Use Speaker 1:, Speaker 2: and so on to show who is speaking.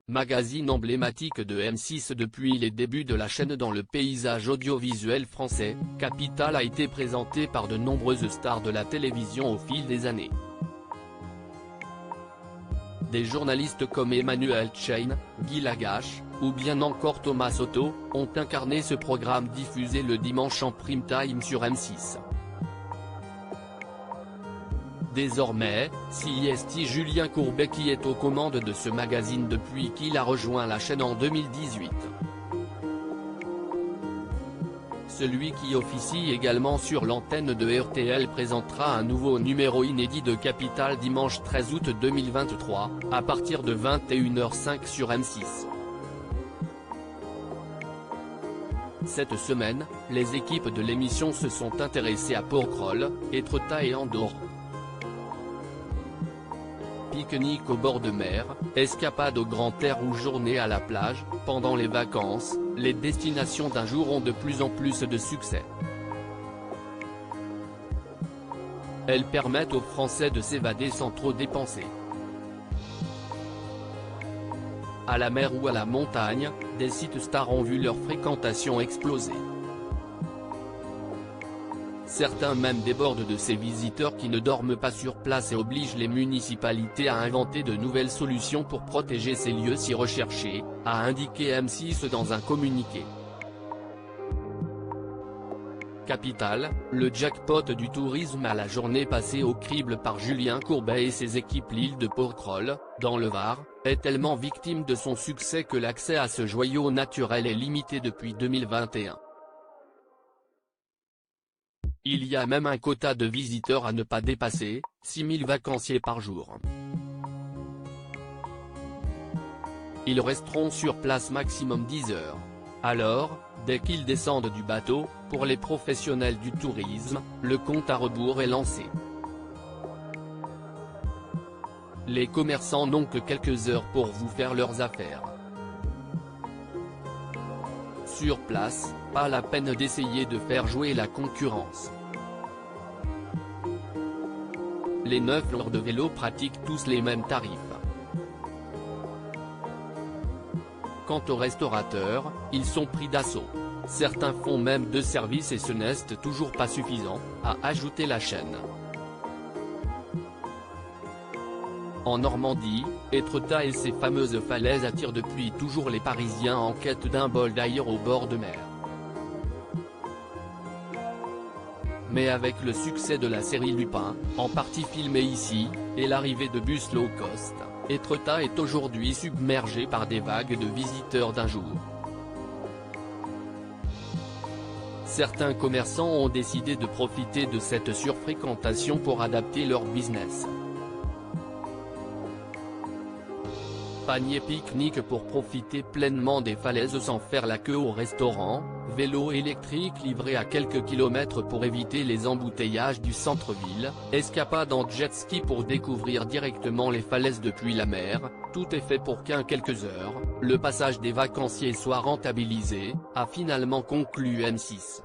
Speaker 1: magazine emblématique de M6 depuis les débuts de la chaîne dans le paysage audiovisuel français, Capital a été présenté par de nombreuses stars de la télévision au fil des années. Des journalistes comme Emmanuel Chain, Guy Lagache, ou bien encore Thomas Soto, ont incarné ce programme diffusé le dimanche en prime time sur M6. Désormais, c'est Julien Courbet qui est aux commandes de ce magazine depuis qu'il a rejoint la chaîne en 2018. Celui qui officie également sur l'antenne de RTL présentera un nouveau numéro inédit de Capital dimanche 13 août 2023, à partir de 21h05 sur M6. Cette semaine, les équipes de l'émission se sont intéressées à Porquerolles, Étretat et Andorre. Pique-nique au bord de mer, escapade au grand air ou journée à la plage, pendant les vacances, les destinations d'un jour ont de plus en plus de succès. Elles permettent aux Français de s'évader sans trop dépenser. À la mer ou à la montagne, des sites stars ont vu leur fréquentation exploser. Certains même débordent de ces visiteurs qui ne dorment pas sur place et obligent les municipalités à inventer de nouvelles solutions pour protéger ces lieux si recherchés, a indiqué M6 dans un communiqué. Capital, le jackpot du tourisme à la journée passée au crible par Julien Courbet et ses équipes. L'île de Porquerolles, dans le Var, est tellement victime de son succès que l'accès à ce joyau naturel est limité depuis 2021. Il y a même un quota de visiteurs à ne pas dépasser, 6000 vacanciers par jour. Ils resteront sur place maximum 10 heures. Alors, dès qu'ils descendent du bateau, pour les professionnels du tourisme, le compte à rebours est lancé. Les commerçants n'ont que quelques heures pour vous faire leurs affaires. Sur place, pas la peine d'essayer de faire jouer la concurrence. Les 9 loueurs de vélo pratiquent tous les mêmes tarifs. Quant aux restaurateurs, ils sont pris d'assaut. Certains font même 2 services et ce n'est toujours pas suffisant, a ajouté la chaîne. En Normandie, Étretat et ses fameuses falaises attirent depuis toujours les Parisiens en quête d'un bol d'air au bord de mer. Mais avec le succès de la série Lupin, en partie filmée ici, et l'arrivée de bus low cost, Étretat est aujourd'hui submergé par des vagues de visiteurs d'un jour. Certains commerçants ont décidé de profiter de cette surfréquentation pour adapter leur business. Panier pique-nique pour profiter pleinement des falaises sans faire la queue au restaurant, vélo électrique livré à quelques kilomètres pour éviter les embouteillages du centre-ville, escapade en jet-ski pour découvrir directement les falaises depuis la mer, tout est fait pour qu'en quelques heures, le passage des vacanciers soit rentabilisé, a finalement conclu M6.